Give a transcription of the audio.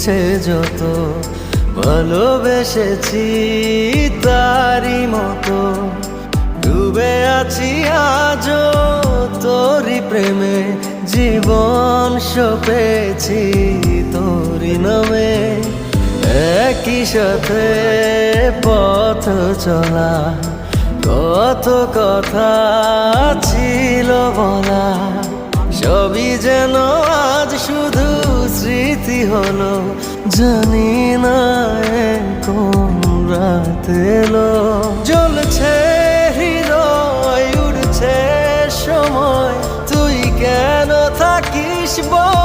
ইচ্ছে যত ভালোবেসেছি তারই মতো ডুবে আছি আজও তোরই প্রেমে জীবন সপেছি তোরই নামে একই সাথে পথ চলা কত কথা ছিল বলা সবই যেন আজ শুধু স্মৃতি হলো জানি না কোন রাত এলো জ্বলছে হৃদয় উড়ছে সময় তুই কেন থাকিস বল